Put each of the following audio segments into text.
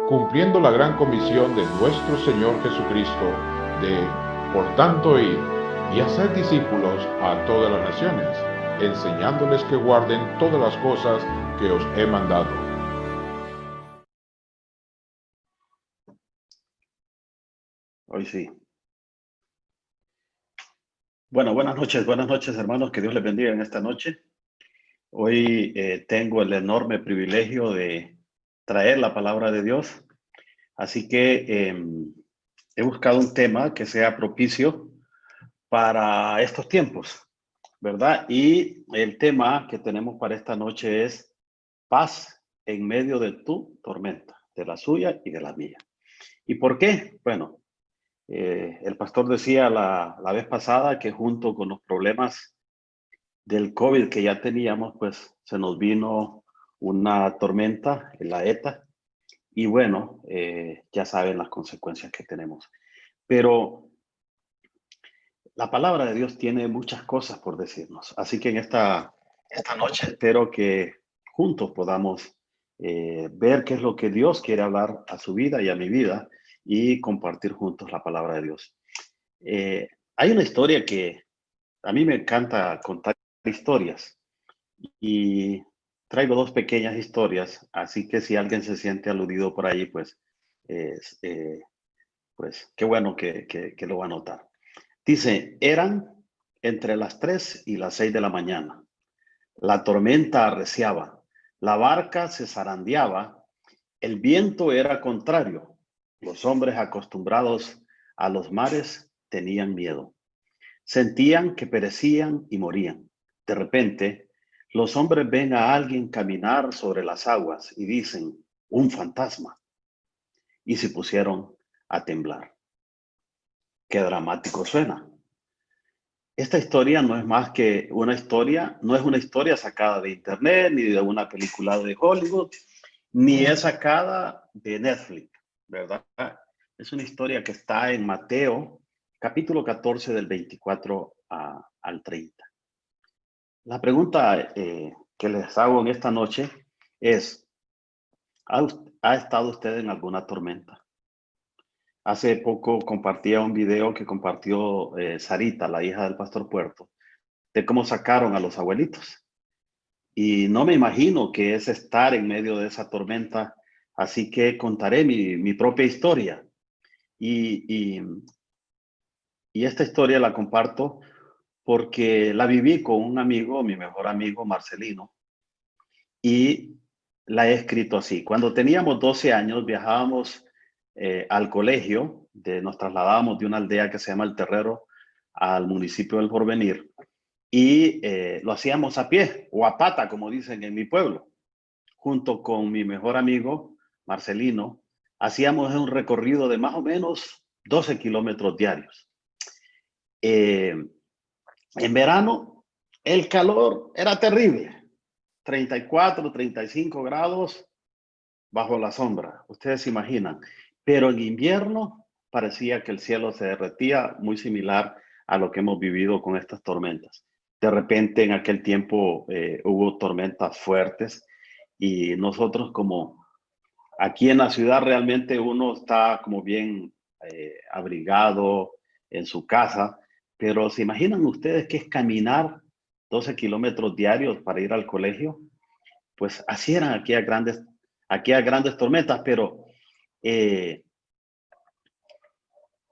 cumpliendo la gran comisión de nuestro Señor Jesucristo de, por tanto, ir y hacer discípulos a todas las naciones, enseñándoles que guarden todas las cosas que os he mandado. Hoy sí. Bueno, buenas noches, hermanos. Que Dios les bendiga en esta noche. Hoy tengo el enorme privilegio de traer la palabra de Dios. Así que he buscado un tema que sea propicio para estos tiempos, ¿verdad? Y el tema que tenemos para esta noche es paz en medio de tu tormenta, de la suya y de la mía. ¿Y por qué? Bueno, el pastor decía la vez pasada que junto con los problemas del COVID que ya teníamos, pues se nos vino una tormenta, la ETA, y bueno, ya saben las consecuencias que tenemos. Pero la palabra de Dios tiene muchas cosas por decirnos, así que en esta noche espero que juntos podamos ver qué es lo que Dios quiere hablar a su vida y a mi vida y compartir juntos la palabra de Dios. Hay una historia que a mí me encanta contar historias y traigo dos pequeñas historias, así que si alguien se siente aludido por ahí, pues, pues qué bueno que lo va a notar. Dice, eran entre las 3 y las 6 de la mañana. La tormenta arreciaba, la barca se zarandeaba, el viento era contrario. Los hombres acostumbrados a los mares tenían miedo. Sentían que perecían y morían. De repente, los hombres ven a alguien caminar sobre las aguas y dicen, un fantasma. Y se pusieron a temblar. Qué dramático suena. Esta historia no es más que una historia, no es una historia sacada de internet, ni de una película de Hollywood, ni es sacada de Netflix, ¿verdad? Es una historia que está en Mateo, capítulo 14, del 24 al 30. La pregunta que les hago en esta noche es, ¿ha estado usted en alguna tormenta? Hace poco compartía un video que compartió Sarita, la hija del pastor Puerto, de cómo sacaron a los abuelitos. Y no me imagino que es estar en medio de esa tormenta, así que contaré mi propia historia. Y, y, y esta historia la comparto porque la viví con un amigo, mi mejor amigo, Marcelino, y la he escrito así. Cuando teníamos 12 años viajábamos al colegio, nos trasladábamos de una aldea que se llama El Terrero al municipio del Porvenir y lo hacíamos a pie o a pata, como dicen en mi pueblo, junto con mi mejor amigo Marcelino. Hacíamos un recorrido de más o menos 12 kilómetros diarios. En verano el calor era terrible, 34, 35 grados bajo la sombra, ustedes se imaginan. Pero en invierno parecía que el cielo se derretía, muy similar a lo que hemos vivido con estas tormentas. De repente en aquel tiempo hubo tormentas fuertes y nosotros como aquí en la ciudad realmente uno está como bien abrigado en su casa, pero ¿se imaginan ustedes qué es caminar 12 kilómetros diarios para ir al colegio? Pues así eran aquellas grandes tormentas, pero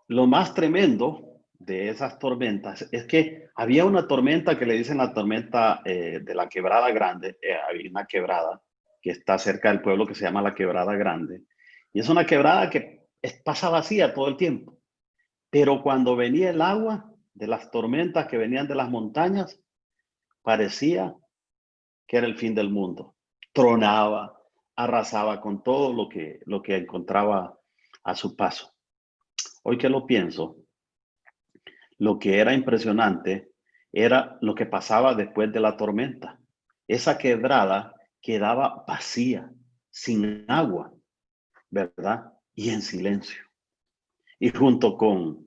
lo más tremendo de esas tormentas es que había una tormenta que le dicen la tormenta de la Quebrada Grande. Había una quebrada que está cerca del pueblo que se llama la Quebrada Grande. Y es una quebrada que pasa vacía todo el tiempo. Pero cuando venía el agua de las tormentas que venían de las montañas, parecía que era el fin del mundo. Tronaba, arrasaba con todo lo que encontraba a su paso. Hoy que lo pienso, lo que era impresionante era lo que pasaba después de la tormenta. Esa quebrada quedaba vacía, sin agua, ¿verdad? Y en silencio. Y junto con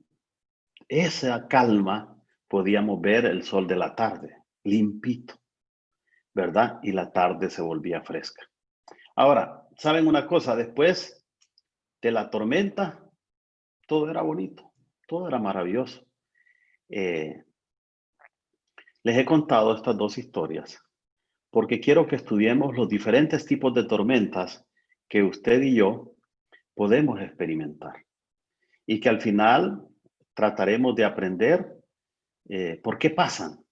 esa calma podíamos ver el sol de la tarde, limpito, ¿verdad? Y la tarde se volvía fresca. Ahora, ¿saben una cosa? Después de la tormenta, todo era bonito, todo era maravilloso. Les he contado estas dos historias porque quiero que estudiemos los diferentes tipos de tormentas que usted y yo podemos experimentar y que al final trataremos de aprender por qué pasan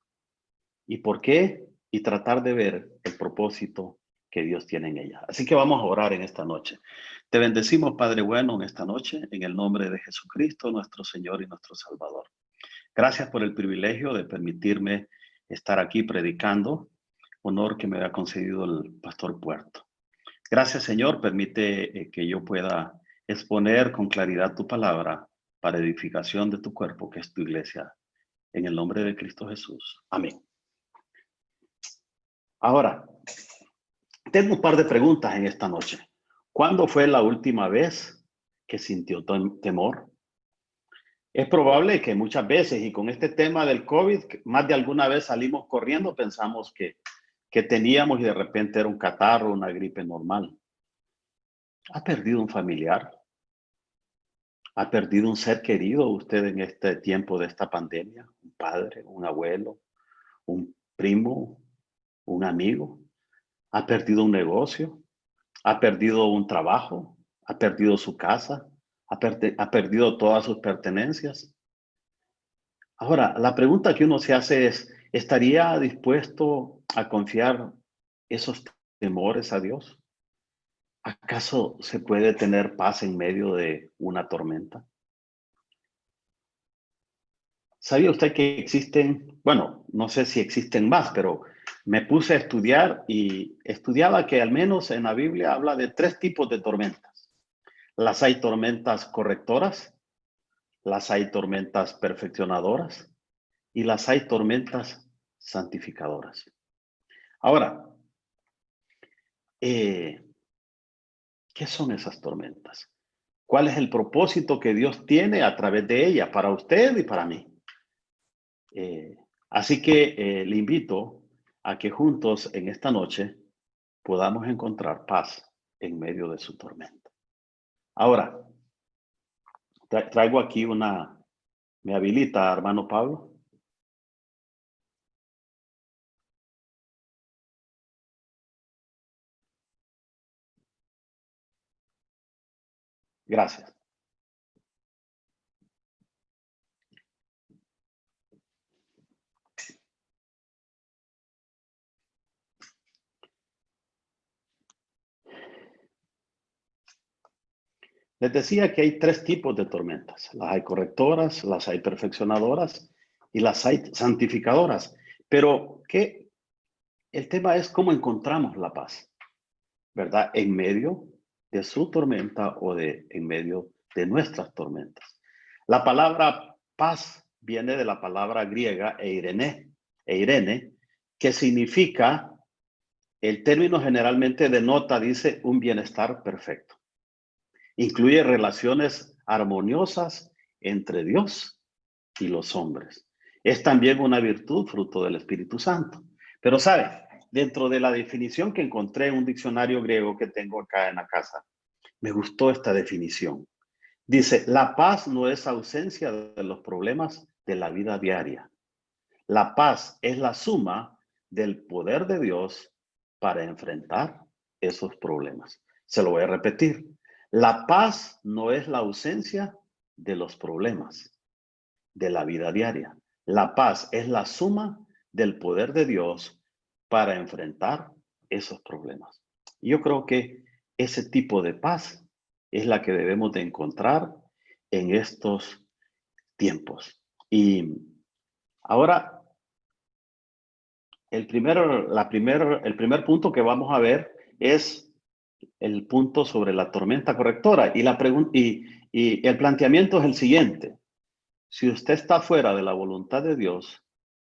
y por qué y tratar de ver el propósito que Dios tiene en ellas. Así que vamos a orar en esta noche. Te bendecimos, Padre bueno, en esta noche, en el nombre de Jesucristo, nuestro Señor y nuestro Salvador. Gracias por el privilegio de permitirme estar aquí predicando, honor que me ha concedido el pastor Puerto. Gracias, Señor, permite que yo pueda exponer con claridad tu palabra para edificación de tu cuerpo, que es tu iglesia. En el nombre de Cristo Jesús. Amén. Ahora, tengo un par de preguntas en esta noche. ¿Cuándo fue la última vez que sintió temor? Es probable que muchas veces, y con este tema del COVID, más de alguna vez salimos corriendo, pensamos que teníamos y de repente era un catarro, una gripe normal. ¿Ha perdido un familiar? ¿Ha perdido un ser querido usted en este tiempo de esta pandemia? ¿Un padre, un abuelo, un primo, un amigo? ¿Ha perdido un negocio? ¿Ha perdido un trabajo? ¿Ha perdido su casa? ¿Ha perdido todas sus pertenencias? Ahora, la pregunta que uno se hace es, ¿estaría dispuesto a confiar esos temores a Dios? ¿Acaso se puede tener paz en medio de una tormenta? ¿Sabía usted que existen, bueno, no sé si existen más, pero me puse a estudiar y estudiaba que al menos en la Biblia habla de 3 tipos de tormentas. Las hay tormentas correctoras, las hay tormentas perfeccionadoras y las hay tormentas santificadoras. Ahora, ¿qué son esas tormentas? ¿Cuál es el propósito que Dios tiene a través de ellas para usted y para mí? Así que le invito a que juntos en esta noche podamos encontrar paz en medio de su tormenta. Ahora, traigo aquí ¿me habilita, hermano Pablo? Gracias. Les decía que hay 3 tipos de tormentas. Las hay correctoras, las hay perfeccionadoras y las hay santificadoras. Pero el tema es cómo encontramos la paz, ¿verdad? En medio de su tormenta o en medio de nuestras tormentas. La palabra paz viene de la palabra griega eirene, que significa, el término generalmente denota, dice, un bienestar perfecto. Incluye relaciones armoniosas entre Dios y los hombres. Es también una virtud fruto del Espíritu Santo. Pero sabe, dentro de la definición que encontré en un diccionario griego que tengo acá en la casa, me gustó esta definición. Dice, la paz no es ausencia de los problemas de la vida diaria. La paz es la suma del poder de Dios para enfrentar esos problemas. Se lo voy a repetir. La paz no es la ausencia de los problemas de la vida diaria. La paz es la suma del poder de Dios para enfrentar esos problemas. Y yo creo que ese tipo de paz es la que debemos de encontrar en estos tiempos. Y ahora, el primer punto que vamos a ver es el punto sobre la tormenta correctora. Y el planteamiento es el siguiente. Si usted está fuera de la voluntad de Dios,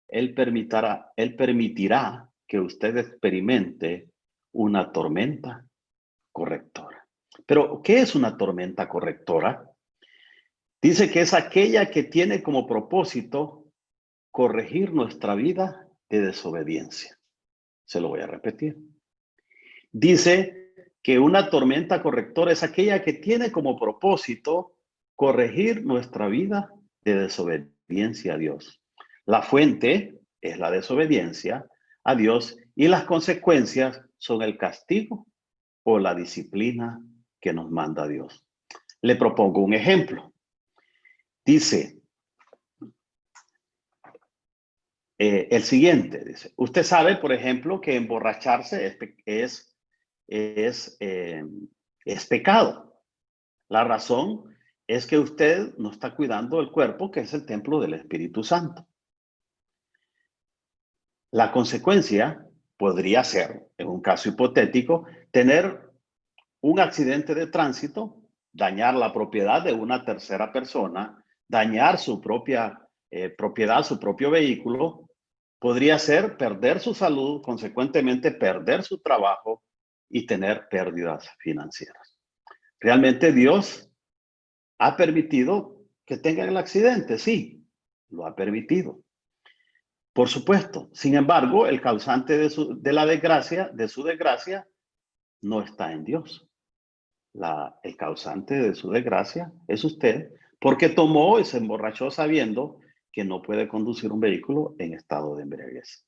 Él permitirá que usted experimente una tormenta correctora. Pero, ¿qué es una tormenta correctora? Dice que es aquella que tiene como propósito corregir nuestra vida de desobediencia. Se lo voy a repetir. Dice que una tormenta correctora es aquella que tiene como propósito corregir nuestra vida de desobediencia a Dios. La fuente es la desobediencia a Dios y las consecuencias son el castigo o la disciplina que nos manda Dios. Le propongo un ejemplo. Dice el siguiente, dice, usted sabe, por ejemplo, que emborracharse es pecado. La razón es que usted no está cuidando el cuerpo, que es el templo del Espíritu Santo. La consecuencia podría ser, en un caso hipotético, tener un accidente de tránsito, dañar la propiedad de una tercera persona, dañar su propia propiedad, su propio vehículo. Podría ser perder su salud, consecuentemente perder su trabajo y tener pérdidas financieras. Realmente Dios ha permitido que tengan el accidente, sí, lo ha permitido. Por supuesto. Sin embargo, el causante de su desgracia, no está en Dios. El causante de su desgracia es usted, porque tomó y se emborrachó sabiendo que no puede conducir un vehículo en estado de embriaguez.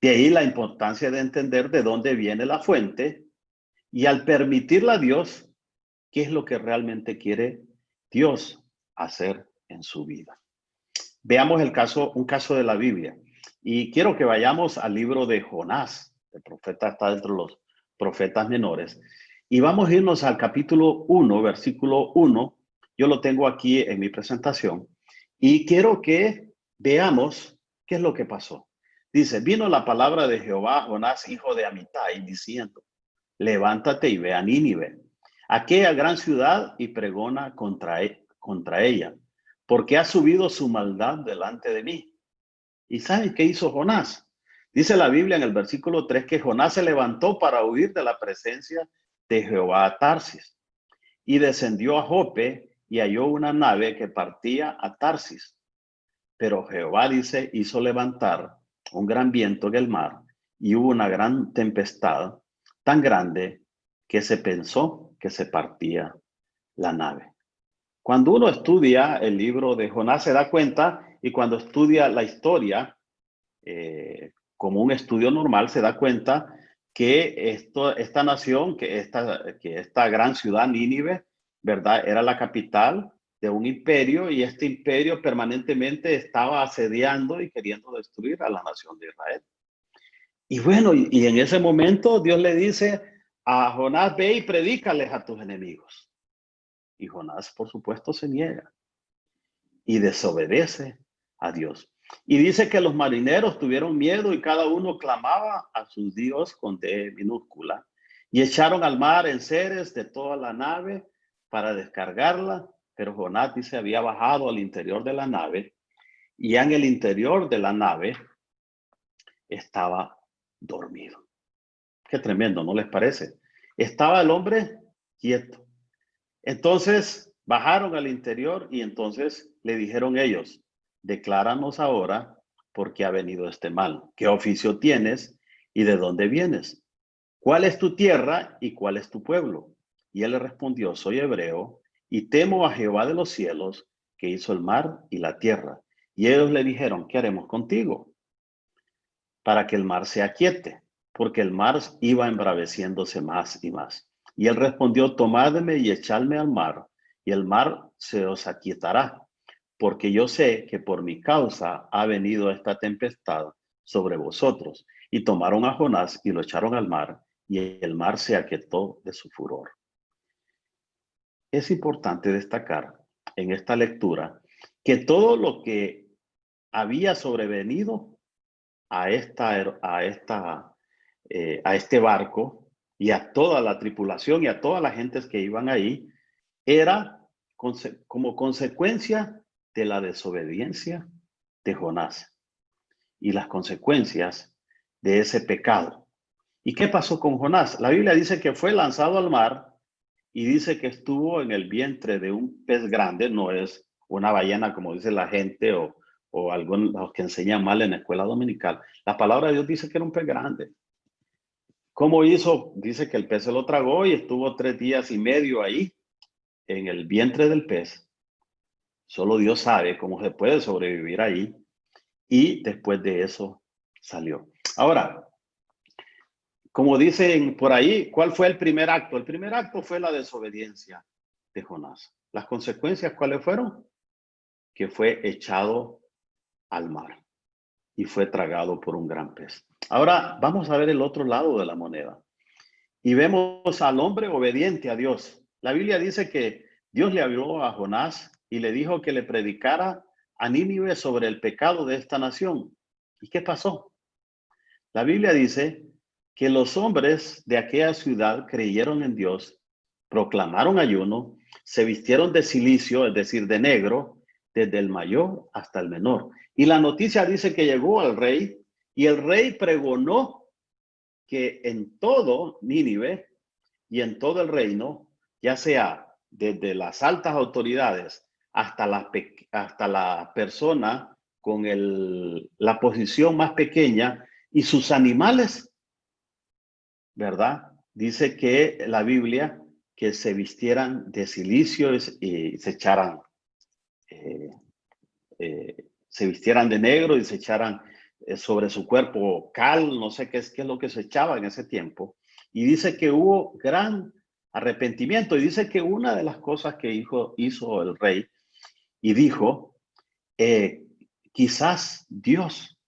De ahí la importancia de entender de dónde viene la fuente y al permitirla a Dios, qué es lo que realmente quiere Dios hacer en su vida. Veamos un caso de la Biblia. Y quiero que vayamos al libro de Jonás. El profeta está dentro de los profetas menores. Y vamos a irnos al capítulo 1, versículo 1. Yo lo tengo aquí en mi presentación. Y quiero que veamos qué es lo que pasó. Dice, vino la palabra de Jehová a Jonás, hijo de Amitai, diciendo, levántate y ve a Nínive, aquella gran ciudad, y pregona contra ella, porque ha subido su maldad delante de mí. ¿Y saben qué hizo Jonás? Dice la Biblia en el versículo 3 que Jonás se levantó para huir de la presencia de Jehová a Tarsis y descendió a Jope y halló una nave que partía a Tarsis. Pero Jehová, dice, hizo levantar un gran viento en el mar y hubo una gran tempestad tan grande que se pensó que se partía la nave. Cuando uno estudia el libro de Jonás se da cuenta, y cuando estudia la historia como un estudio normal, se da cuenta que esta nación, que esta gran ciudad, Nínive, ¿verdad? Era la capital de un imperio, y este imperio permanentemente estaba asediando y queriendo destruir a la nación de Israel. Y bueno, y en ese momento Dios le dice a Jonás, ve y predícales a tus enemigos. Y Jonás, por supuesto, se niega y desobedece a Dios. Y dice que los marineros tuvieron miedo y cada uno clamaba a su Dios con D minúscula. Y echaron al mar enseres de toda la nave para descargarla. Pero Jonás, dice, había bajado al interior de la nave, y en el interior de la nave estaba dormido. Qué tremendo, ¿no les parece? Estaba el hombre quieto. Entonces bajaron al interior y entonces le dijeron ellos, decláranos ahora por qué ha venido este mal, qué oficio tienes y de dónde vienes, cuál es tu tierra y cuál es tu pueblo. Y él le respondió, soy hebreo y temo a Jehová de los cielos, que hizo el mar y la tierra. Y ellos le dijeron, ¿qué haremos contigo? Para que el mar se aquiete, porque el mar iba embraveciéndose más y más. Y él respondió, tomadme y echadme al mar, y el mar se os aquietará, porque yo sé que por mi causa ha venido esta tempestad sobre vosotros. Y tomaron a Jonás y lo echaron al mar, y el mar se aquietó de su furor. Es importante destacar en esta lectura que todo lo que había sobrevenido a este barco y a toda la tripulación y a todas las gentes que iban ahí, era como consecuencia de la desobediencia de Jonás y las consecuencias de ese pecado. ¿Y qué pasó con Jonás? La Biblia dice que fue lanzado al mar y dice que estuvo en el vientre de un pez grande, no es una ballena como dice la gente o algunos que enseñan mal en la escuela dominical. La palabra de Dios dice que era un pez grande. ¿Cómo hizo? Dice que el pez se lo tragó y estuvo 3 días y medio ahí en el vientre del pez. Solo Dios sabe cómo se puede sobrevivir ahí. Y después de eso salió. Ahora, como dicen por ahí, ¿cuál fue el primer acto? El primer acto fue la desobediencia de Jonás. ¿Las consecuencias cuáles fueron? Que fue echado al mar y fue tragado por un gran pez. Ahora vamos a ver el otro lado de la moneda. Y vemos al hombre obediente a Dios. La Biblia dice que Dios le habló a Jonás y le dijo que le predicara a Nínive sobre el pecado de esta nación. ¿Y qué pasó? La Biblia dice que los hombres de aquella ciudad creyeron en Dios, proclamaron ayuno, se vistieron de cilicio, es decir, de negro, desde el mayor hasta el menor. Y la noticia dice que llegó al rey y el rey pregonó que en todo Nínive y en todo el reino, ya sea desde las altas autoridades hasta la persona con la posición más pequeña y sus animales, ¿verdad? Dice que la Biblia que se vistieran de cilicio y se echaran, se vistieran de negro y se echaran sobre su cuerpo cal, no sé qué es lo que se echaba en ese tiempo. Y dice que hubo gran arrepentimiento. Y dice que una de las cosas que hizo el rey y dijo, quizás Dios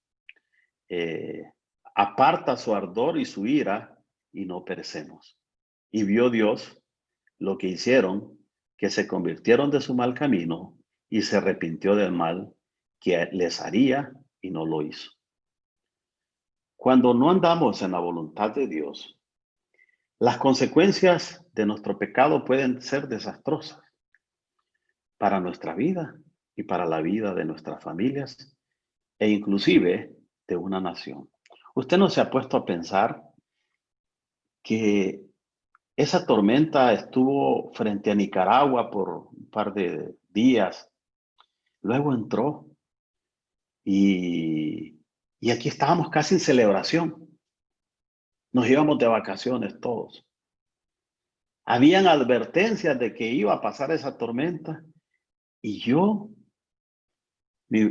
aparta su ardor y su ira y no perecemos. Y vio Dios lo que hicieron, que se convirtieron de su mal camino y se arrepintió del mal que les haría y no lo hizo. Cuando no andamos en la voluntad de Dios, las consecuencias de nuestro pecado pueden ser desastrosas para nuestra vida y para la vida de nuestras familias e inclusive de una nación. ¿Usted no se ha puesto a pensar que esa tormenta estuvo frente a Nicaragua por un par de días, luego entró y aquí estábamos casi en celebración? Nos íbamos de vacaciones todos. Habían advertencias de que iba a pasar esa tormenta y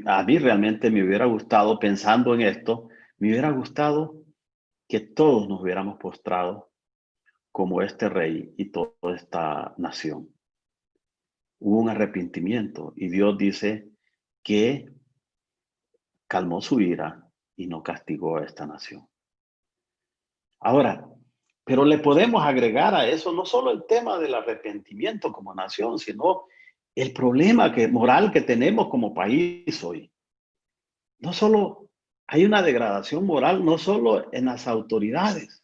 a mí realmente me hubiera gustado, pensando en esto, me hubiera gustado que todos nos hubiéramos postrado como este rey y toda esta nación. Hubo un arrepentimiento y Dios dice que calmó su ira y no castigó a esta nación. Ahora, pero le podemos agregar a eso no solo el tema del arrepentimiento como nación, sino el problema moral que tenemos como país hoy. No solo hay una degradación moral, no solo en las autoridades,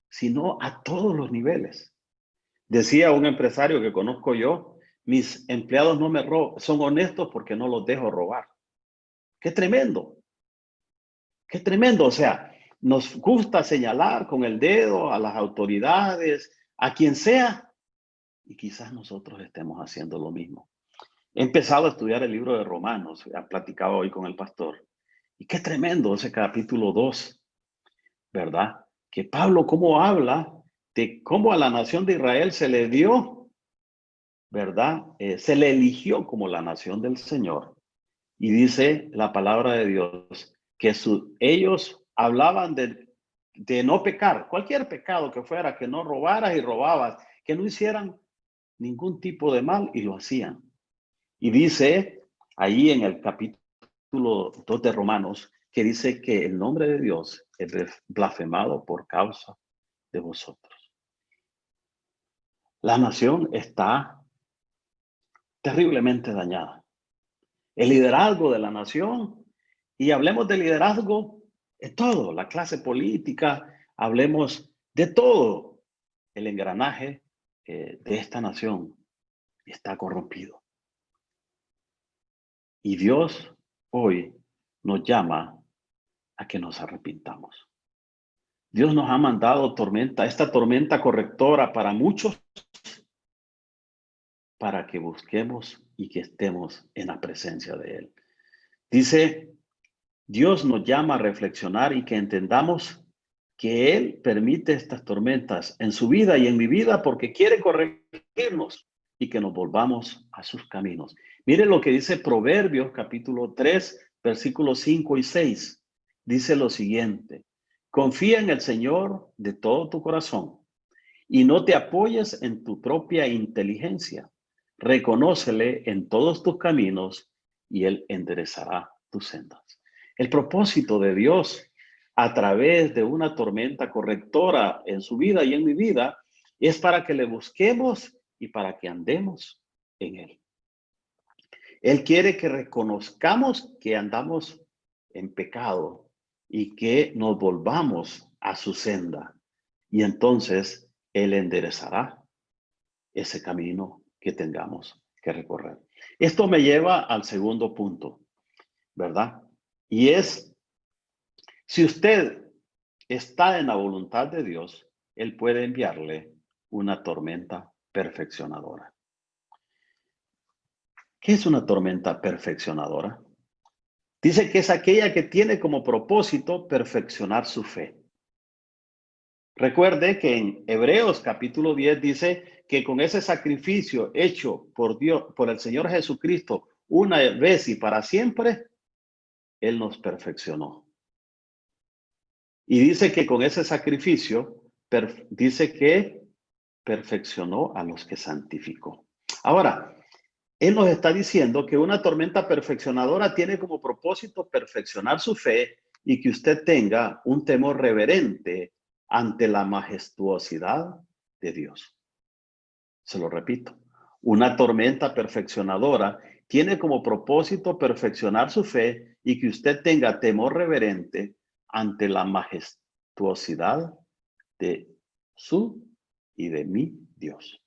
sino a todos los niveles. Decía un empresario que conozco yo, mis empleados no me roban, son honestos porque no los dejo robar. ¡Qué tremendo! ¡Qué tremendo! O sea, nos gusta señalar con el dedo a las autoridades, a quien sea, y quizás nosotros estemos haciendo lo mismo. He empezado a estudiar el libro de Romanos, he platicado hoy con el pastor, y qué tremendo ese capítulo 2, ¿verdad? Que Pablo cómo habla de cómo a la nación de Israel se le dio, ¿verdad? Se le eligió como la nación del Señor. Y dice la palabra de Dios que ellos hablaban de no pecar, cualquier pecado que fuera, que no robaras y robabas, que no hicieran ningún tipo de mal y lo hacían. Y dice ahí en el capítulo 2 de Romanos que dice que el nombre de Dios es blasfemado por causa de vosotros. La nación está terriblemente dañada. El liderazgo de la nación, y hablemos de liderazgo en todo, la clase política, hablemos de todo. El engranaje de esta nación está corrompido. Y Dios hoy nos llama a que nos arrepintamos. Dios nos ha mandado esta tormenta correctora para muchos, para que busquemos y que estemos en la presencia de Él. Dice, Dios nos llama a reflexionar y que entendamos que Él permite estas tormentas en su vida y en mi vida porque quiere corregirnos y que nos volvamos a sus caminos. Miren lo que dice Proverbios capítulo 3, versículos 5 y 6. Dice lo siguiente: confía en el Señor de todo tu corazón y no te apoyes en tu propia inteligencia. Reconócele en todos tus caminos y Él enderezará tus sendas. El propósito de Dios a través de una tormenta correctora en su vida y en mi vida es para que le busquemos y para que andemos en Él. Él quiere que reconozcamos que andamos en pecado y que nos volvamos a su senda. Y entonces Él enderezará ese camino que tengamos que recorrer. Esto me lleva al segundo punto, ¿verdad? Y es, si usted está en la voluntad de Dios, Él puede enviarle una tormenta perfeccionadora. ¿Qué es una tormenta perfeccionadora? Dice que es aquella que tiene como propósito perfeccionar su fe. Recuerde que en Hebreos capítulo 10 dice que con ese sacrificio hecho por Dios, por el Señor Jesucristo, una vez y para siempre, Él nos perfeccionó. Y dice que con ese sacrificio, dice que perfeccionó a los que santificó. Ahora, Él nos está diciendo que una tormenta perfeccionadora tiene como propósito perfeccionar su fe y que usted tenga un temor reverente ante la majestuosidad de Dios. Se lo repito, una tormenta perfeccionadora tiene como propósito perfeccionar su fe y que usted tenga temor reverente ante la majestuosidad de su y de mi Dios.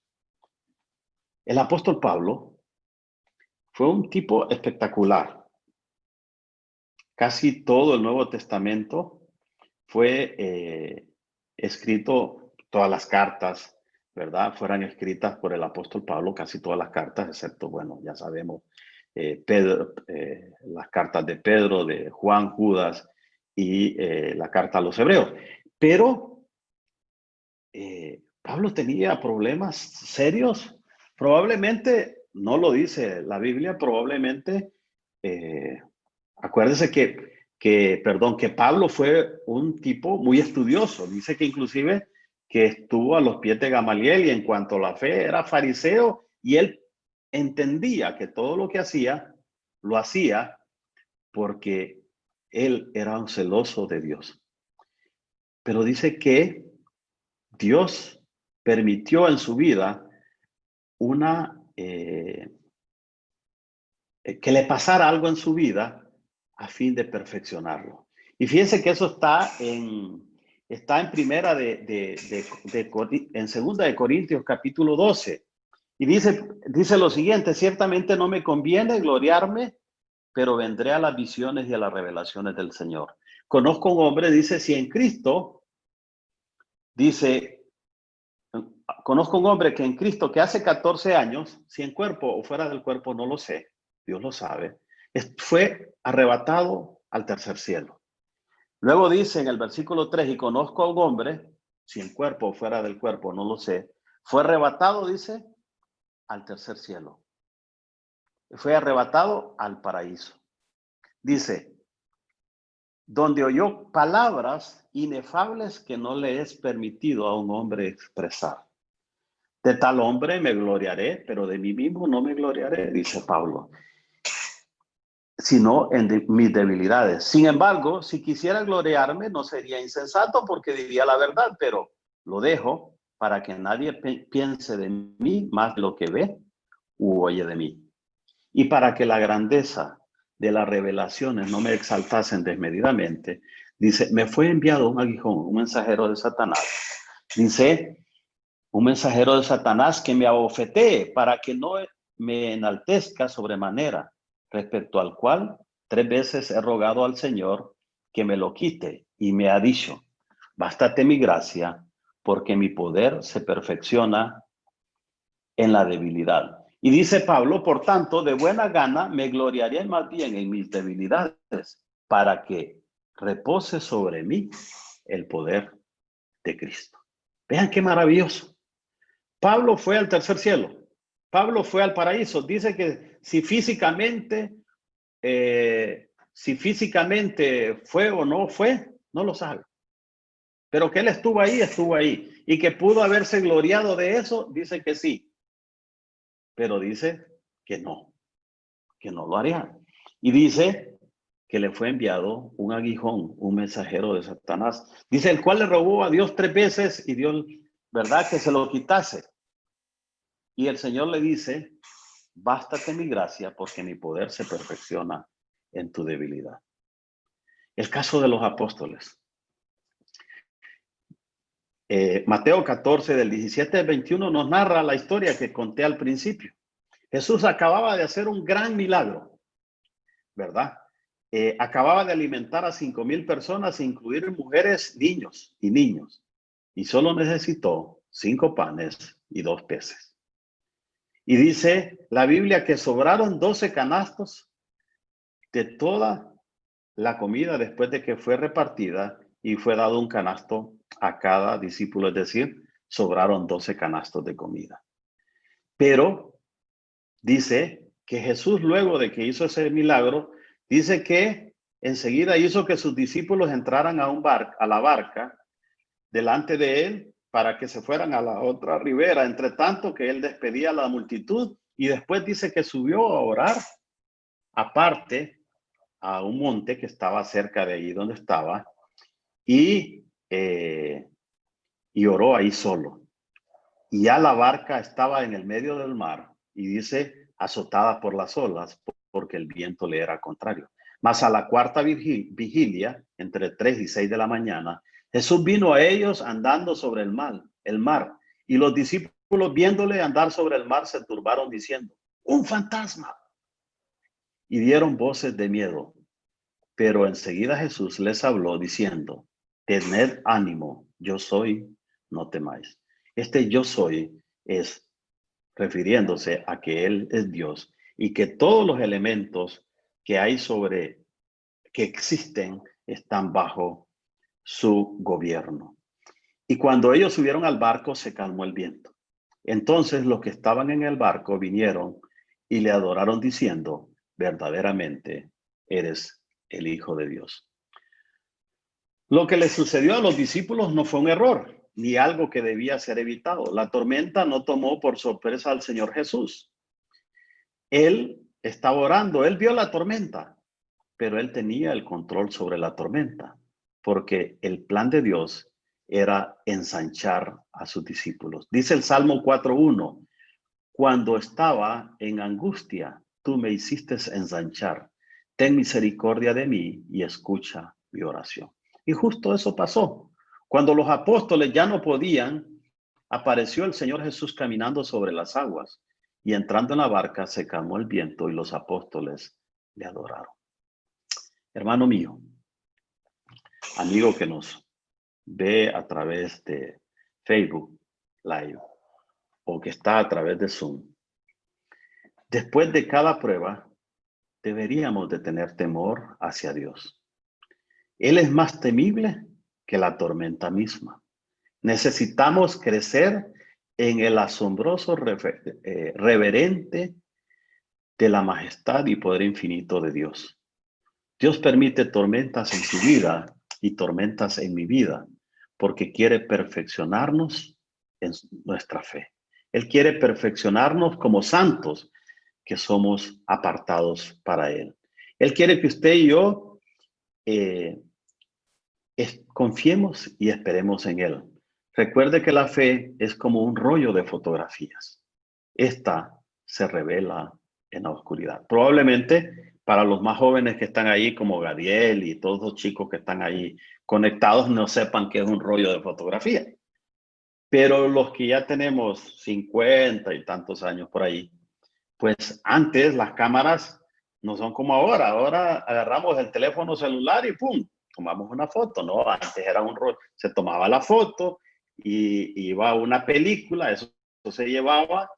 El apóstol Pablo fue un tipo espectacular. Casi todo el Nuevo Testamento fue escrito, todas las cartas, ¿verdad? Fueran escritas por el apóstol Pablo, casi todas las cartas, excepto, bueno, ya sabemos, Pedro, las cartas de Pedro, de Juan, Judas y la carta a los hebreos. Pero Pablo tenía problemas serios. Probablemente, no lo dice la Biblia, probablemente, acuérdese que Pablo fue un tipo muy estudioso. Dice que inclusive que estuvo a los pies de Gamaliel y en cuanto a la fe era fariseo y él entendía que todo lo que hacía, lo hacía porque él era un celoso de Dios. Pero dice que Dios permitió en su vida que le pasara algo en su vida a fin de perfeccionarlo. Y fíjense que eso está en primera en segunda de Corintios capítulo 12. Y dice lo siguiente: ciertamente no me conviene gloriarme, pero vendré a las visiones y a las revelaciones del Señor. Conozco un hombre, dice, si en Cristo, dice, conozco un hombre que en Cristo, que hace 14 años, si en cuerpo o fuera del cuerpo, no lo sé, Dios lo sabe, fue arrebatado al tercer cielo. Luego dice en el versículo 3, y conozco a un hombre, si en cuerpo o fuera del cuerpo, no lo sé, fue arrebatado, dice, al tercer cielo. Fue arrebatado al paraíso. Dice, donde oyó palabras inefables que no le es permitido a un hombre expresar. De tal hombre me gloriaré, pero de mí mismo no me gloriaré, dice Pablo, sino en mis debilidades. Sin embargo, si quisiera gloriarme, no sería insensato porque diría la verdad, pero lo dejo para que nadie piense de mí más de lo que ve u oye de mí. Y para que la grandeza de las revelaciones no me exaltasen desmedidamente, dice, me fue enviado un aguijón, un mensajero de Satanás. Dice, un mensajero de Satanás que me abofetee para que no me enaltezca sobremanera, respecto al cual 3 veces he rogado al Señor que me lo quite, y me ha dicho, bástate mi gracia, porque mi poder se perfecciona en la debilidad. Y dice Pablo, por tanto, de buena gana me gloriaré más bien en mis debilidades, para que repose sobre mí el poder de Cristo. Vean qué maravilloso. Pablo fue al tercer cielo. Pablo fue al paraíso. Dice que si físicamente fue o no fue, no lo sabe. Pero que él estuvo ahí. Y que pudo haberse gloriado de eso, dice que sí. Pero dice que no lo haría. Y dice que le fue enviado un aguijón, un mensajero de Satanás. Dice, el cual le rogó a Dios 3 veces y Dios, ¿verdad?, que se lo quitase. Y el Señor le dice, bástate mi gracia porque mi poder se perfecciona en tu debilidad. El caso de los apóstoles. Mateo 14, del 17 al 21, nos narra la historia que conté al principio. Jesús acababa de hacer un gran milagro, ¿verdad? Acababa de alimentar a 5,000 personas, incluir mujeres, niños y niños. Y solo necesitó 5 panes y 2 peces. Y dice la Biblia que sobraron 12 canastos de toda la comida después de que fue repartida y fue dado un canasto a cada discípulo, es decir, sobraron 12 canastos de comida. Pero dice que Jesús, luego de que hizo ese milagro, dice que enseguida hizo que sus discípulos entraran a la barca delante de él para que se fueran a la otra ribera, entre tanto que él despedía a la multitud, y después dice que subió a orar aparte a un monte que estaba cerca de ahí donde estaba, y oró ahí solo. Y ya la barca estaba en el medio del mar, y dice, azotada por las olas, porque el viento le era contrario. Mas a la cuarta vigilia, entre 3 y 6 de la mañana, Jesús vino a ellos andando sobre el mar, y los discípulos, viéndole andar sobre el mar, se turbaron diciendo, ¡un fantasma! Y dieron voces de miedo. Pero enseguida Jesús les habló diciendo, tened ánimo, yo soy, no temáis. Este yo soy es refiriéndose a que Él es Dios y que todos los elementos que hay que existen, están bajo su gobierno. Y cuando ellos subieron al barco, se calmó el viento. Entonces los que estaban en el barco vinieron y le adoraron diciendo, verdaderamente eres el Hijo de Dios. Lo que le sucedió a los discípulos no fue un error, ni algo que debía ser evitado. La tormenta no tomó por sorpresa al Señor Jesús. Él estaba orando, él vio la tormenta, pero él tenía el control sobre la tormenta, porque el plan de Dios era ensanchar a sus discípulos. Dice el Salmo 4:1, cuando estaba en angustia, tú me hiciste ensanchar. Ten misericordia de mí y escucha mi oración. Y justo eso pasó. Cuando los apóstoles ya no podían, apareció el Señor Jesús caminando sobre las aguas, y entrando en la barca se calmó el viento y los apóstoles le adoraron. Hermano mío, amigo que nos ve a través de Facebook Live o que está a través de Zoom, después de cada prueba, deberíamos de tener temor hacia Dios. Él es más temible que la tormenta misma. Necesitamos crecer en el asombroso reverente de la majestad y poder infinito de Dios. Dios permite tormentas en su vida y tormentas en mi vida porque quiere perfeccionarnos en nuestra fe. Él quiere perfeccionarnos como santos que somos apartados para Él. Él quiere que usted y yo confiemos y esperemos en Él. Recuerde que la fe es como un rollo de fotografías. Esta se revela en la oscuridad. Probablemente para los más jóvenes que están ahí, como Gadiel y todos los chicos que están ahí conectados, no sepan qué es un rollo de fotografía. Pero los que ya tenemos 50 y tantos años por ahí, pues antes las cámaras no son como ahora. Ahora agarramos el teléfono celular y ¡pum! Tomamos una foto, ¿no? Antes era un rollo, se tomaba la foto y iba a una película, eso se llevaba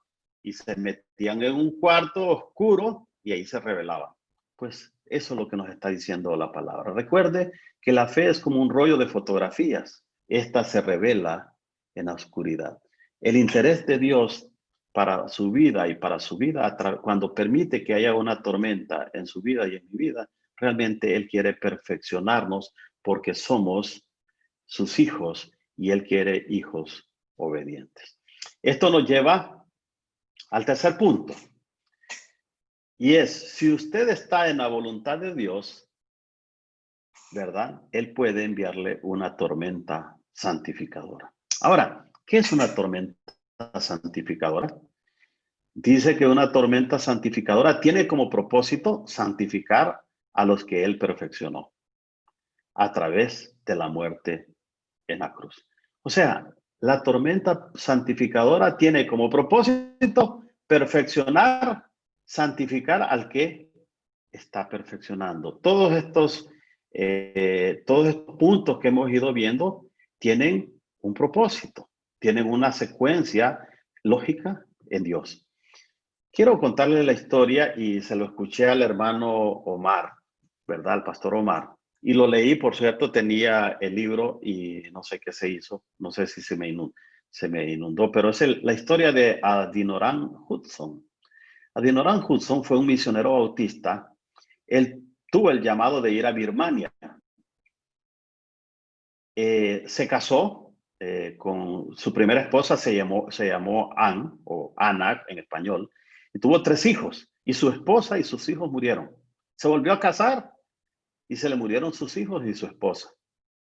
y se metían en un cuarto oscuro y ahí se revelaban. Pues eso es lo que nos está diciendo la palabra. Recuerde que la fe es como un rollo de fotografías. esta se revela en la oscuridad. El interés de Dios para su vida y para su vida, cuando permite que haya una tormenta en su vida y en mi vida, realmente Él quiere perfeccionarnos porque somos sus hijos y Él quiere hijos obedientes. Esto nos lleva al tercer punto. Y es, si usted está en la voluntad de Dios, ¿verdad? Él puede enviarle una tormenta santificadora. Ahora, ¿qué es una tormenta santificadora? Dice que una tormenta santificadora tiene como propósito santificar a los que Él perfeccionó a través de la muerte en la cruz. O sea, la tormenta santificadora tiene como propósito perfeccionar, santificar al que está perfeccionando. Todos estos puntos que hemos ido viendo tienen un propósito, tienen una secuencia lógica en Dios. Quiero contarle la historia y se lo escuché al hermano Omar, ¿verdad? Al pastor Omar. Y lo leí, por cierto, tenía el libro y no sé qué se hizo, no sé si se me inundó, pero es la historia de Adoniram Judson. Adoniram Judson fue un misionero bautista. Él tuvo el llamado de ir a Birmania. Se casó con su primera esposa, se llamó Anne, o Anak en español, y tuvo 3 hijos, y su esposa y sus hijos murieron. Se volvió a casar y se le murieron sus hijos y su esposa.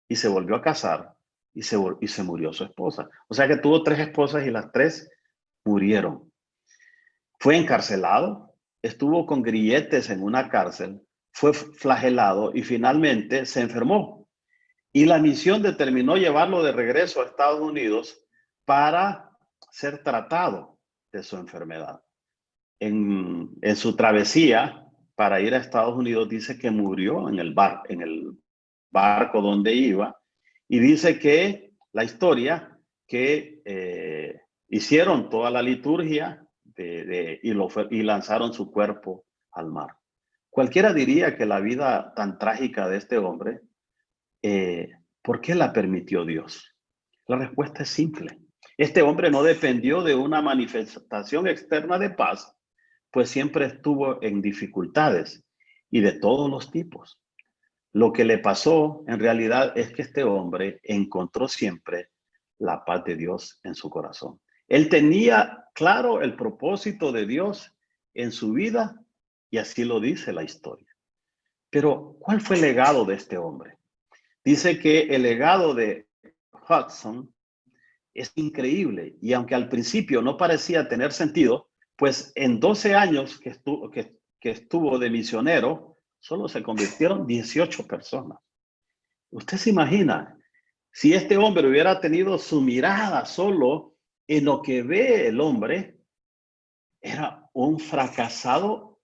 Y se volvió a casar y se murió su esposa. O sea que tuvo 3 esposas y las 3 murieron. Fue encarcelado, estuvo con grilletes en una cárcel, fue flagelado y finalmente se enfermó. Y la misión determinó llevarlo de regreso a Estados Unidos para ser tratado de su enfermedad. En su travesía para ir a Estados Unidos dice que murió en el barco donde iba, y dice que la historia que hicieron toda la liturgia y lanzaron su cuerpo al mar. Cualquiera diría que la vida tan trágica de este hombre, ¿por qué la permitió Dios? La respuesta es simple. Este hombre no dependió de una manifestación externa de paz, pues siempre estuvo en dificultades y de todos los tipos. Lo que le pasó en realidad es que este hombre encontró siempre la paz de Dios en su corazón. Él tenía claro el propósito de Dios en su vida y así lo dice la historia. Pero, ¿cuál fue el legado de este hombre? Dice que el legado de Hudson es increíble, y aunque al principio no parecía tener sentido, pues en 12 años que estuvo de misionero, solo se convirtieron 18 personas. Usted se imagina, si este hombre hubiera tenido su mirada solo en lo que ve el hombre, era un fracasado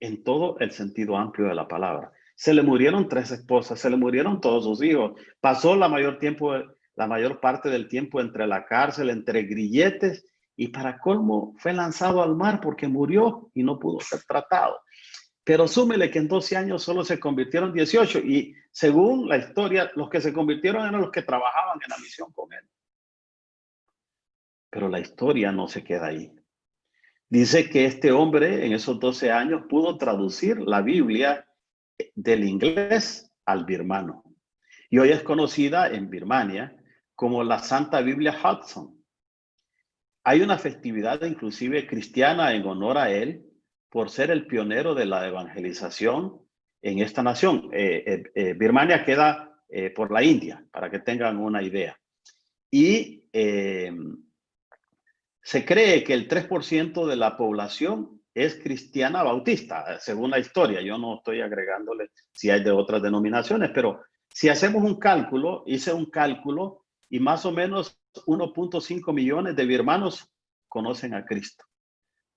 en todo el sentido amplio de la palabra. Se le murieron 3 esposas, se le murieron todos sus hijos. Pasó la mayor parte del tiempo entre la cárcel, entre grilletes, y para colmo fue lanzado al mar porque murió y no pudo ser tratado. Pero súmele que en 12 años solo se convirtieron 18, y según la historia, los que se convirtieron eran los que trabajaban en la misión con él. Pero la historia no se queda ahí. Dice que este hombre en esos 12 años pudo traducir la Biblia del inglés al birmano. Y hoy es conocida en Birmania como la Santa Biblia Hudson. Hay una festividad inclusive cristiana en honor a él por ser el pionero de la evangelización en esta nación. Birmania queda por la India, para que tengan una idea. Y se cree que el 3% de la población es cristiana bautista, según la historia. Yo no estoy agregándole si hay de otras denominaciones, pero si hacemos un cálculo, hice un cálculo, y más o menos 1.5 millones de birmanos conocen a Cristo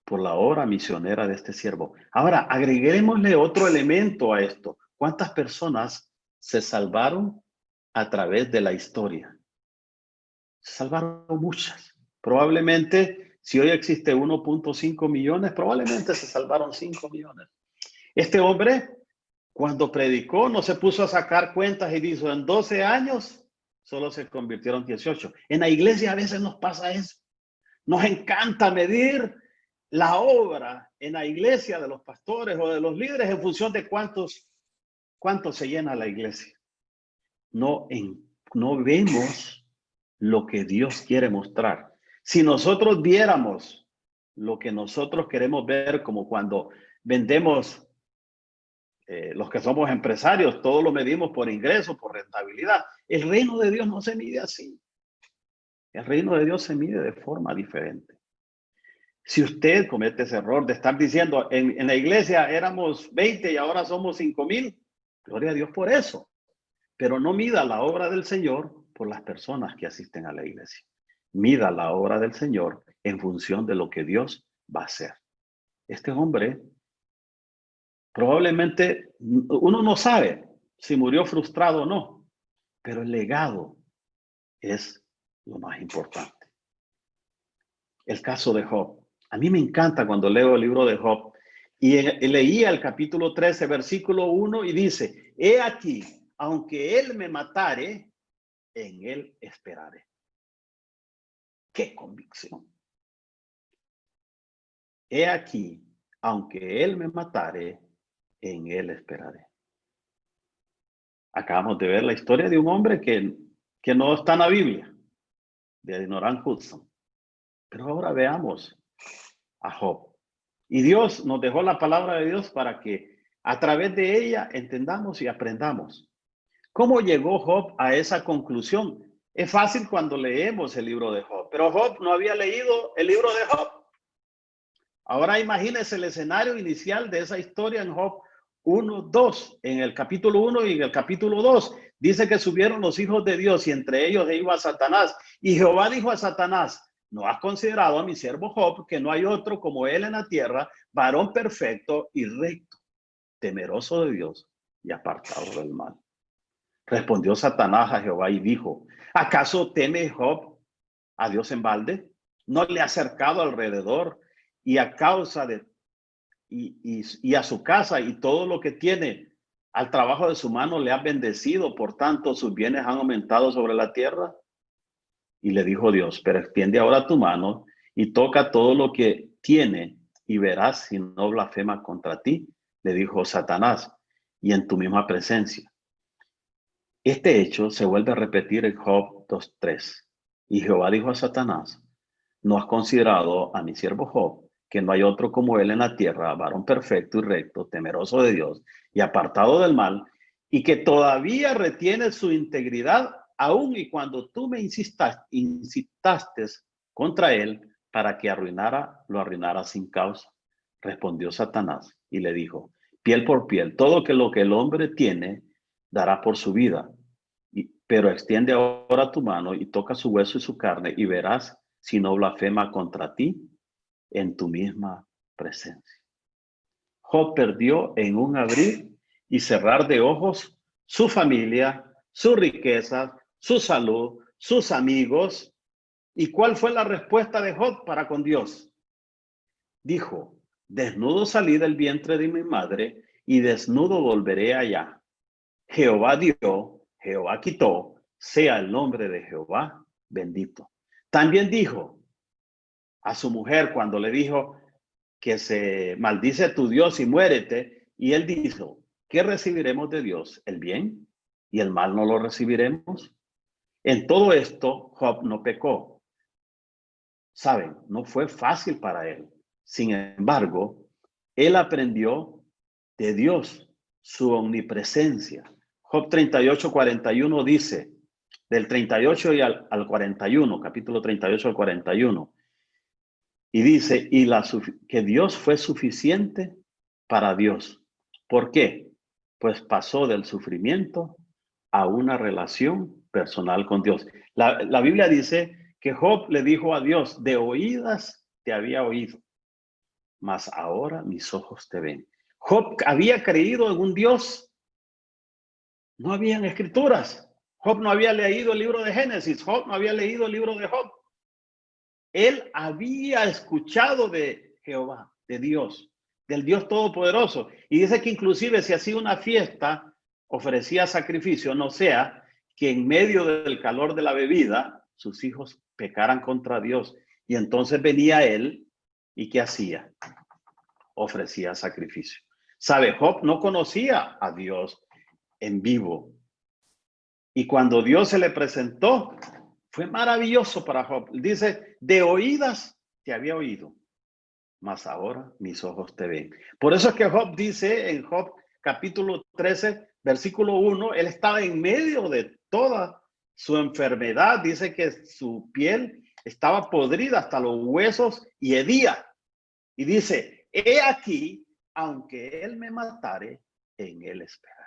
por la obra misionera de este siervo. Ahora, agreguémosle otro elemento a esto. ¿Cuántas personas se salvaron a través de la historia? Se salvaron muchas. Probablemente, si hoy existe 1.5 millones, probablemente se salvaron 5 millones. Este hombre, cuando predicó, no se puso a sacar cuentas y dijo, en 12 años solo se convirtieron 18. En la iglesia a veces nos pasa eso. Nos encanta medir la obra en la iglesia de los pastores o de los líderes en función de cuántos se llena la iglesia. No vemos lo que Dios quiere mostrar. Si nosotros viéramos lo que nosotros queremos ver, como cuando vendemos, los que somos empresarios, todo lo medimos por ingreso, por rentabilidad. El reino de Dios no se mide así. El reino de Dios se mide de forma diferente. Si usted comete ese error de estar diciendo, en la iglesia éramos 20 y ahora somos 5,000, gloria a Dios por eso. Pero no mida la obra del Señor por las personas que asisten a la iglesia. Mida la obra del Señor en función de lo que Dios va a hacer. Este hombre, probablemente, uno no sabe si murió frustrado o no, pero el legado es lo más importante. El caso de Job. A mí me encanta cuando leo el libro de Job y leía el capítulo 13, versículo 1 y dice, he aquí, aunque él me matare, en él esperaré. ¡Qué convicción! He aquí, aunque él me matare, en él esperaré. Acabamos de ver la historia de un hombre que no está en la Biblia, de Adoniram Judson. Pero ahora veamos a Job. Y Dios nos dejó la palabra de Dios para que a través de ella entendamos y aprendamos. ¿Cómo llegó Job a esa conclusión? Es fácil cuando leemos el libro de Job, pero Job no había leído el libro de Job. Ahora imagínese el escenario inicial de esa historia en Job 1:2. En el capítulo 1 y en el capítulo 2 dice que subieron los hijos de Dios y entre ellos iba Satanás. Y Jehová dijo a Satanás, ¿no has considerado a mi siervo Job, que no hay otro como él en la tierra, varón perfecto y recto, temeroso de Dios y apartado del mal? Respondió Satanás a Jehová y dijo, ¿acaso teme Job a Dios en balde? ¿No le ha acercado alrededor y a causa de y a su casa y todo lo que tiene, al trabajo de su mano le ha bendecido, por tanto sus bienes han aumentado sobre la tierra? Y le dijo Dios, pero extiende ahora tu mano y toca todo lo que tiene y verás si no blasfema contra ti, le dijo Satanás, y en tu misma presencia. Este hecho se vuelve a repetir en Job 2:3. Y Jehová dijo a Satanás, ¿no has considerado a mi siervo Job, que no hay otro como él en la tierra, varón perfecto y recto, temeroso de Dios y apartado del mal, y que todavía retiene su integridad, aun y cuando tú me incitaste contra él para que lo arruinara sin causa? Respondió Satanás y le dijo, piel por piel, todo lo que el hombre tiene dará por su vida, pero extiende ahora tu mano y toca su hueso y su carne y verás si no blasfema contra ti en tu misma presencia. Job perdió en un abrir y cerrar de ojos su familia, su riqueza, su salud, sus amigos. ¿Y cuál fue la respuesta de Job para con Dios? Dijo, desnudo salí del vientre de mi madre y desnudo volveré allá. Jehová dio, Jehová quitó, sea el nombre de Jehová bendito. También dijo a su mujer cuando le dijo que se maldice tu Dios y muérete, y él dijo, ¿qué recibiremos de Dios? ¿El bien? ¿Y el mal no lo recibiremos? En todo esto, Job no pecó. Saben, no fue fácil para él. Sin embargo, él aprendió de Dios su omnipresencia. Job 38:41 dice, del 38 y al 41, capítulo 38 al 41, y dice, que Dios fue suficiente para Dios. ¿Por qué? Pues pasó del sufrimiento a una relación personal con Dios. La Biblia dice que Job le dijo a Dios, de oídas te había oído, mas ahora mis ojos te ven. Job había creído en un Dios. No habían escrituras. Job no había leído el libro de Génesis. Job no había leído el libro de Job. Él había escuchado de Jehová, de Dios, del Dios Todopoderoso. Y dice que inclusive si hacía una fiesta, ofrecía sacrificio, no sea que en medio del calor de la bebida, sus hijos pecaran contra Dios. Y entonces venía él, ¿y qué hacía? Ofrecía sacrificio. ¿Sabe? Job no conocía a Dios en vivo. Y cuando Dios se le presentó, fue maravilloso para Job. Dice, de oídas te había oído, mas ahora mis ojos te ven. Por eso es que Job dice en Job capítulo 13, versículo 1, él estaba en medio de toda su enfermedad. Dice que su piel estaba podrida hasta los huesos y hedía. Y dice, he aquí, aunque él me matare, en él esperaré.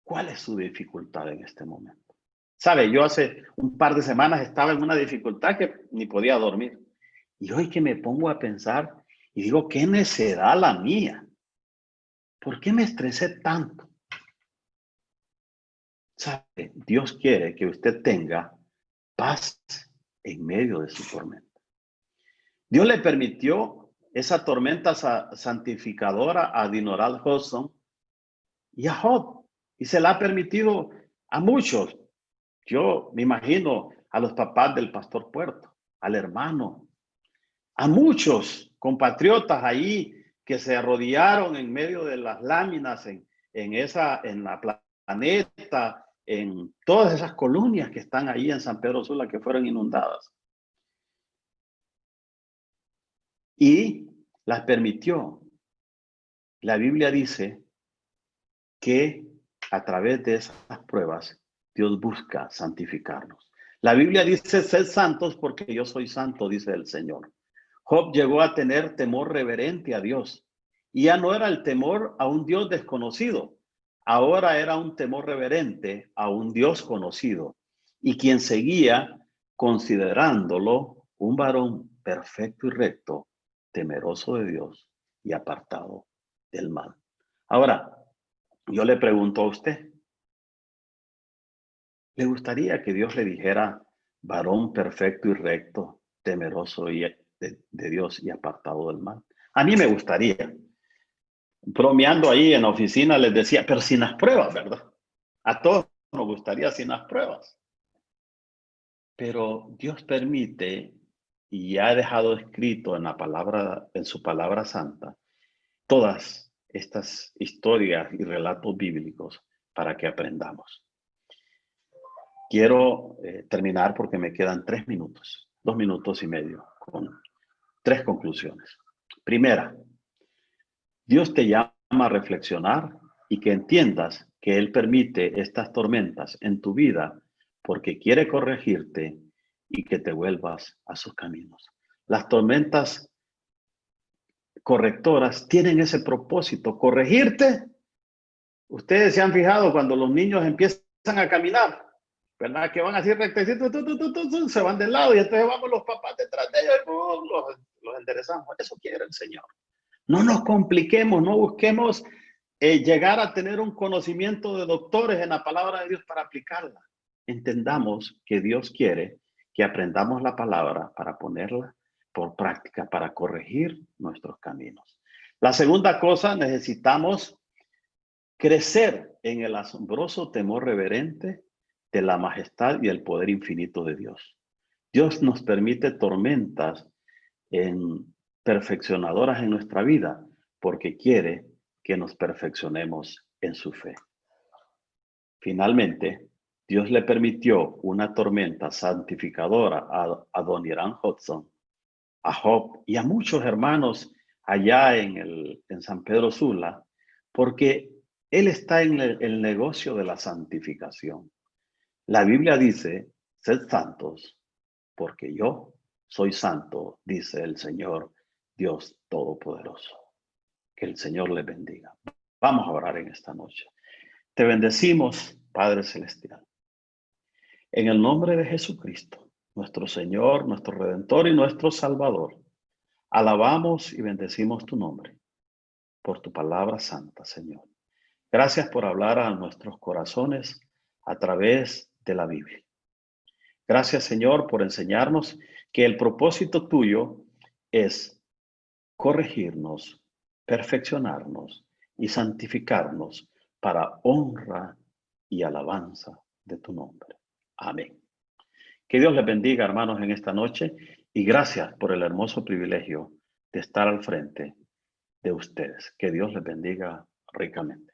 ¿Cuál es su dificultad en este momento? Sabe, yo hace un par de semanas estaba en una dificultad que ni podía dormir. Y hoy que me pongo a pensar y digo, qué necedad la mía. ¿Por qué me estresé tanto? ¿Sabe? Dios quiere que usted tenga paz en medio de su tormenta. Dios le permitió esa tormenta santificadora a Dinoral Hudson y a Job. Y se la ha permitido a muchos. Yo me imagino a los papás del pastor Puerto, al hermano, a muchos compatriotas ahí que se arrodillaron en medio de las láminas en la Planeta, en todas esas colonias que están ahí en San Pedro Sula que fueron inundadas. Y las permitió. La Biblia dice que a través de esas pruebas Dios busca santificarnos. La Biblia dice, sed santos porque yo soy santo, dice el Señor. Job llegó a tener temor reverente a Dios. Y ya no era el temor a un Dios desconocido. Ahora era un temor reverente a un Dios conocido. Y quien seguía considerándolo un varón perfecto y recto, temeroso de Dios y apartado del mal. Ahora, yo le pregunto a usted, ¿le gustaría que Dios le dijera varón perfecto y recto, temeroso de Dios y apartado del mal? A mí me gustaría. Bromeando ahí en la oficina les decía, pero sin las pruebas, ¿verdad? A todos nos gustaría sin las pruebas. Pero Dios permite y ha dejado escrito en la palabra, en su palabra santa, todas estas historias y relatos bíblicos para que aprendamos. Quiero terminar porque me quedan 3 minutos, 2 minutos y medio, con 3 conclusiones. Primera, Dios te llama a reflexionar y que entiendas que Él permite estas tormentas en tu vida porque quiere corregirte y que te vuelvas a sus caminos. Las tormentas correctoras tienen ese propósito, corregirte. Ustedes se han fijado cuando los niños empiezan a caminar, ¿verdad? Que van así rectecitos, se van del lado y entonces vamos los papás detrás de ellos y los enderezamos. Eso quiere el Señor. No nos compliquemos, no busquemos llegar a tener un conocimiento de doctores en la palabra de Dios para aplicarla. Entendamos que Dios quiere que aprendamos la palabra para ponerla por práctica, para corregir nuestros caminos. La segunda cosa, necesitamos crecer en el asombroso temor reverente de la majestad y el poder infinito de Dios. Dios nos permite tormentas perfeccionadoras en nuestra vida porque quiere que nos perfeccionemos en su fe. Finalmente, Dios le permitió una tormenta santificadora a Don Irán Hudson, a Job y a muchos hermanos allá en San Pedro Sula, porque Él está en el negocio de la santificación. La Biblia dice, sed santos, porque yo soy santo, dice el Señor Dios Todopoderoso. Que el Señor les bendiga. Vamos a orar en esta noche. Te bendecimos, Padre Celestial. En el nombre de Jesucristo, nuestro Señor, nuestro Redentor y nuestro Salvador, alabamos y bendecimos tu nombre por tu palabra santa, Señor. Gracias por hablar a nuestros corazones a través de la Biblia. Gracias, Señor, por enseñarnos que el propósito tuyo es corregirnos, perfeccionarnos y santificarnos para honra y alabanza de tu nombre. Amén. Que Dios les bendiga, hermanos, en esta noche, y gracias por el hermoso privilegio de estar al frente de ustedes. Que Dios les bendiga ricamente.